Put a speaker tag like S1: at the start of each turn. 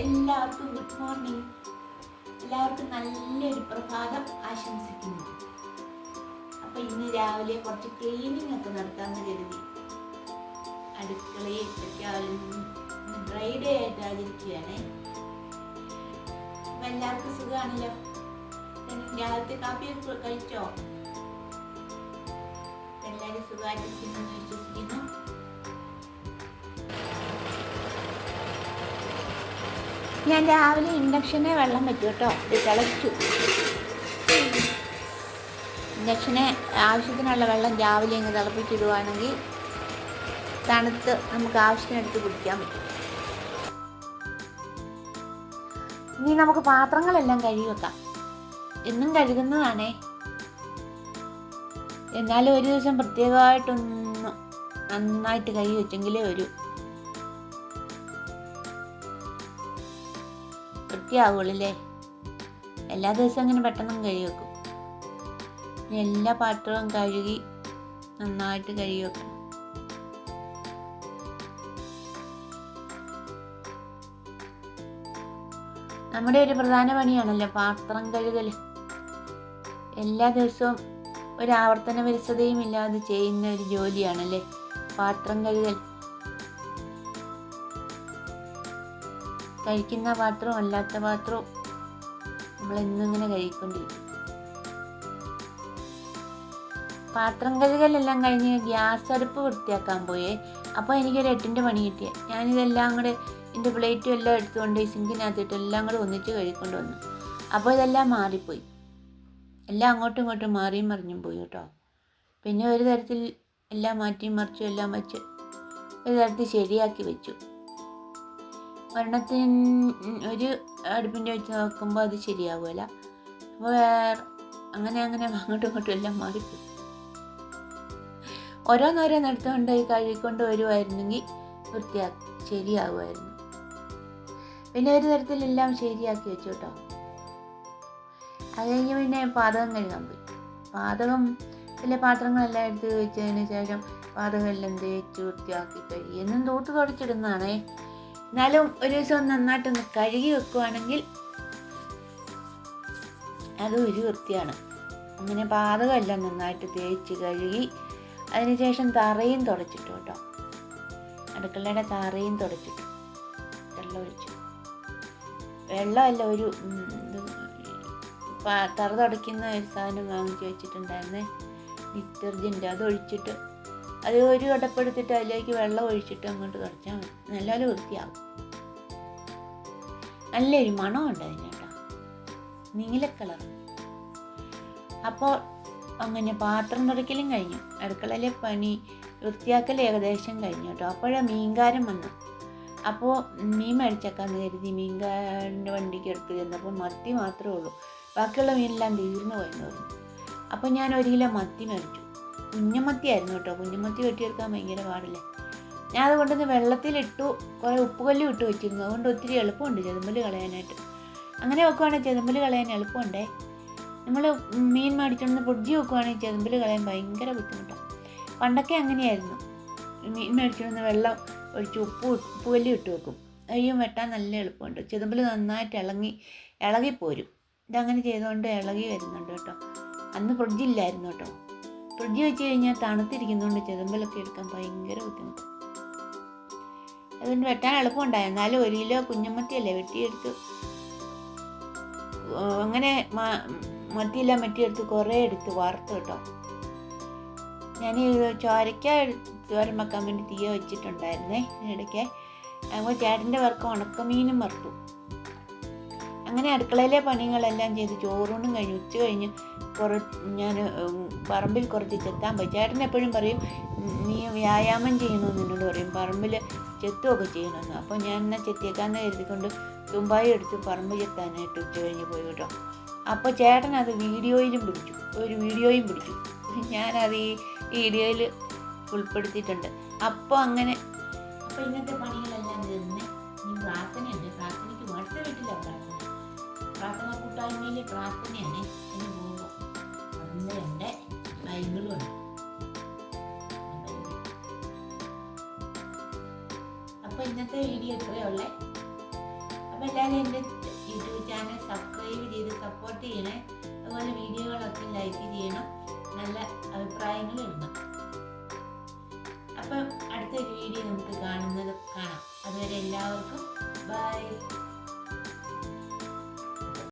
S1: എല്ലാവർക്കും good morning. എല്ലാവർക്കും നല്ലൊരു പ്രഭാതം ആശംസിക്കുന്നു. അപ്പം ഇന്ന് രാവിലെ കുറച്ച് ക്ലീനിങ് ഒക്കെ നടത്താമെന്ന് കരുതി. അടുക്കളയിൽ ഡ്രൈ ഡേ ആയിട്ട് ആചരിക്കുകയാണേ. അപ്പം എല്ലാവർക്കും സുഖമാണല്ലോ. രാവിലത്തെ കാപ്പിയൊക്കെ കഴിച്ചോ? എല്ലാവരും സുഖമായിട്ടിരിക്കുന്നു വിശ്വസിക്കുന്നു. ഞാൻ രാവിലെ ഇൻഡക്ഷനെ വെള്ളം വെച്ചു കേട്ടോ. ഇത് തിളച്ചു. ഇൻഡക്ഷനെ ആവശ്യത്തിനുള്ള വെള്ളം രാവിലെ ഇങ്ങ് തിളപ്പിച്ചിടുവാണെങ്കിൽ തണുത്ത് നമുക്ക് ആവശ്യത്തിനെടുത്ത് കുടിക്കാൻ പറ്റും. ഇനി നമുക്ക് പാത്രങ്ങളെല്ലാം കഴുകി വെക്കാം. എന്നും കഴുകുന്നതാണേ. എന്നാലും ഒരു ദിവസം പ്രത്യേകമായിട്ടൊന്ന് നന്നായിട്ട് കഴുകി വെച്ചെങ്കിലേ ഒരു വൃത്തിയാവുള്ളൂ. എല്ലാ ദിവസവും അങ്ങനെ പെട്ടെന്ന് കഴുകി വെക്കും. എല്ലാ പാത്രവും കഴുകി നന്നായിട്ട് കഴുകി വെക്കണം. നമ്മുടെ ഒരു പ്രധാന പണിയാണല്ലോ പാത്രം കഴുകൽ. എല്ലാ ദിവസവും ഒരു ആവർത്തന വിരസതയും ഇല്ലാതെ ചെയ്യുന്ന ഒരു ജോലിയാണല്ലേ പാത്രം കഴുകൽ. കഴിക്കുന്ന പാത്രവും അല്ലാത്ത പാത്രവും നമ്മളിന്നിങ്ങനെ കഴിക്കൊണ്ടിരിക്കും. പാത്രം കഴുകലെല്ലാം കഴിഞ്ഞ് ഗ്യാസ് അടുപ്പ് വൃത്തിയാക്കാൻ പോയേ. അപ്പോൾ എനിക്കൊരു 8ൻ്റെ പണി കിട്ടിയ. ഞാനിതെല്ലാം കൂടെ എൻ്റെ പ്ലേറ്റും എല്ലാം എടുത്തുകൊണ്ട് സിങ്കിനകത്തിട്ട് എല്ലാം കൂടെ ഒന്നിച്ച് കഴുകിക്കൊണ്ട് വന്നു. അപ്പോൾ ഇതെല്ലാം മാറിപ്പോയി. എല്ലാം അങ്ങോട്ടും ഇങ്ങോട്ടും മാറിയും മറിഞ്ഞും പോയി കേട്ടോ. പിന്നെ ഒരു തരത്തിൽ എല്ലാം മാറ്റിയും മറിച്ചും എല്ലാം വെച്ച് ഒരു തരത്തിൽ ശരിയാക്കി വെച്ചു. ഒരെണ്ണത്തിന് ഒരു അടുപ്പിൻ്റെ വെച്ച് നോക്കുമ്പോൾ അത് ശരിയാവുമല്ല. അപ്പോൾ വേറെ അങ്ങനെ അങ്ങോട്ടും ഇങ്ങോട്ടും എല്ലാം മാറിപ്പോയി. ഓരോന്നോരോന്നെടുത്തുകൊണ്ട് കഴുകിക്കൊണ്ട് വരുമായിരുന്നെങ്കിൽ ശരിയാകുമായിരുന്നു. പിന്നെ ഒരു തരത്തിലെല്ലാം ശരിയാക്കി വെച്ചു കേട്ടോ. അത് കഴിഞ്ഞ് പിന്നെ പാചകം കഴുകാൻ പോയി. വലിയ പാത്രങ്ങളെല്ലാം എടുത്ത് വെച്ചതിന് ശേഷം പാചകമെല്ലാം തേച്ച് വൃത്തിയാക്കി കഴുകി. എന്നും തൂത്ത് തുടച്ചിടുന്നതാണേ. എന്നാലും ഒരു ദിവസം നന്നായിട്ടൊന്ന് കഴുകി വെക്കുവാണെങ്കിൽ അത് ഒരു വൃത്തിയാണ്. അങ്ങനെ പാചകമെല്ലാം നന്നായിട്ട് തേച്ച് കഴുകി അതിനുശേഷം തറയും തുടച്ചിട്ടു കേട്ടോ. അടുക്കളയുടെ തറയും തുടച്ചിട്ടു. വെള്ളം ഒഴിച്ചു. വെള്ളമല്ല, ഒരു തറ തുടയ്ക്കുന്ന ഒരു സാധനം വാങ്ങിച്ച് വെച്ചിട്ടുണ്ടായിരുന്നേ, ഡിറ്റർജൻറ്റ്. അതൊഴിച്ചിട്ട് അത് ഒരു കടപ്പെടുത്തിട്ട് അതിലേക്ക് വെള്ളം ഒഴിച്ചിട്ട് അങ്ങോട്ട് തുടച്ചാൽ മതി. നല്ലപോലെ വൃത്തിയാകും. നല്ലൊരു മണമുണ്ട് അതിന് കേട്ടോ, നീല കളർ. അപ്പോൾ അങ്ങനെ പാത്രം തുടയ്ക്കലും കഴിഞ്ഞു. അടുക്കളയിലെ പണി വൃത്തിയാക്കൽ ഏകദേശം കഴിഞ്ഞു കേട്ടോ. അപ്പോഴാണ് മീൻകാരൻ വന്നു. അപ്പോൾ മീൻ മേടിച്ചേക്കാന്ന് കരുതി മീൻകാരൻ്റെ വണ്ടിക്ക് എടുത്ത് ചെന്നപ്പോൾ മത്തി മാത്രമേ ഉള്ളൂ. ബാക്കിയുള്ള മീനെല്ലാം തീർന്നു പോയെന്ന് പറഞ്ഞു. അപ്പോൾ ഞാൻ 1 കിലോ മത്തി മേടിച്ചു. കുഞ്ഞമത്തിയായിരുന്നു കേട്ടോ. കുഞ്ഞമത്തി വെട്ടിയെടുക്കാൻ ഭയങ്കര പാടില്ലേ. ഞാൻ അതുകൊണ്ടൊന്ന് വെള്ളത്തിലിട്ടു, കുറേ ഉപ്പുകല്ലും ഇട്ട് വെച്ചിരുന്നു. അതുകൊണ്ട് ഒത്തിരി എളുപ്പമുണ്ട് ചെതുമ്പൽ കളയാനായിട്ട്. അങ്ങനെ വെക്കുവാണെങ്കിൽ ചെതുമ്പൽ കളയാൻ എളുപ്പമുണ്ടേ. നമ്മൾ മീൻ മേടിച്ചോണ്ട് ഫ്രിഡ്ജ് വെക്കുവാണെങ്കിൽ ചെതുമ്പൽ കളയാൻ ഭയങ്കര ബുദ്ധിമുട്ടാണ്. പണ്ടൊക്കെ അങ്ങനെയായിരുന്നു. മീൻ മേടിച്ചോണ്ട് വെള്ളം ഒഴിച്ച് ഉപ്പുകല്ലും ഇട്ട് വെക്കും. അയ്യും വെട്ടാൻ നല്ല എളുപ്പമുണ്ട്. ചെതുമ്പൽ നന്നായിട്ട് ഇളകിപ്പോരും. ഇതങ്ങനെ ചെയ്തുകൊണ്ട് ഇളകി വരുന്നുണ്ട് കേട്ടോ. അന്ന് ഫ്രിഡ്ജില്ലായിരുന്നു കേട്ടോ. ഫ്രിഡ്ജ് വെച്ച് കഴിഞ്ഞാൽ തണുത്തിരിക്കുന്നതുകൊണ്ട് ചെതുമ്പലൊക്കെ എടുക്കാൻ ഭയങ്കര ബുദ്ധിമുട്ട്. അതുകൊണ്ട് വെട്ടാൻ എളുപ്പമുണ്ടായി. എന്നാലും 1 കിലോ കുഞ്ഞമത്തിയല്ലേ വെട്ടിയെടുത്ത്. അങ്ങനെ മത്തിയെല്ലാം വെട്ടിയെടുത്ത് കുറേ എടുത്ത് വറുത്ത് കേട്ടോ. ഞാൻ ചോരൻ വെക്കാൻ വേണ്ടി തീയ വെച്ചിട്ടുണ്ടായിരുന്നേ ഇടയ്ക്ക്. അപ്പോൾ ചേട്ടൻ്റെ വറുക്കം ഉണക്കമീനും വറുത്തു. അങ്ങനെ അടുക്കളയിലെ പണികളെല്ലാം ചെയ്ത് ചോറൂണും കഴിഞ്ഞു. ഉച്ച കഴിഞ്ഞ് ഞാൻ പറമ്പിൽ കുറച്ച് ചെത്താൻ പോയി. ചേട്ടൻ എപ്പോഴും പറയും നീ വ്യായാമം ചെയ്യണമെന്ന് എന്നോട് പറയും, പറമ്പിൽ ചെത്തുമൊക്കെ ചെയ്യണമെന്ന്. അപ്പോൾ ഞാൻ എന്നാൽ ചെത്തിയേക്കാന്ന് കരുതിക്കൊണ്ട് തുമ്പായി എടുത്ത് പറമ്പ് ചെത്താനായിട്ട് ഉച്ച കഴിഞ്ഞ് പോയി കേട്ടോ. അപ്പോൾ ചേട്ടൻ അത് ഒരു വീഡിയോയും പിടിച്ചു. ഞാനത് ഈ വീഡിയോയിൽ ഉൾപ്പെടുത്തിയിട്ടുണ്ട്. അപ്പോൾ ഇന്നത്തെ പണികളെല്ലാം തീർന്ന് ഇനി പ്രാർത്ഥനയുണ്ട്. പ്രാർത്ഥനയ്ക്ക് അടുത്ത വീട്ടിലാണ് പ്രാർത്ഥന കൂട്ടായ്മയിൽ പ്രാർത്ഥനയാണ്. ഇനി പോകുമ്പോൾ അന്നുണ്ട് ബൈബിളുണ്ട്. അപ്പോൾ ഇന്നത്തെ വീഡിയോ ഇത്രയേ ഉള്ളേ. അപ്പോൾ അപ്പോൾ എല്ലാവരും എൻ്റെ യൂട്യൂബ് ചാനൽ സബ്സ്ക്രൈബ് ചെയ്ത് സപ്പോർട്ട് ചെയ്യണേ. അതുപോലെ വീഡിയോകളൊക്കെ ലൈക്ക് ചെയ്യണം, നല്ല അഭിപ്രായങ്ങൾ ഇടണം. അപ്പം അടുത്തൊരു വീഡിയോ നമുക്ക് കാണാം. അതുവരെ എല്ലാവർക്കും ബൈ.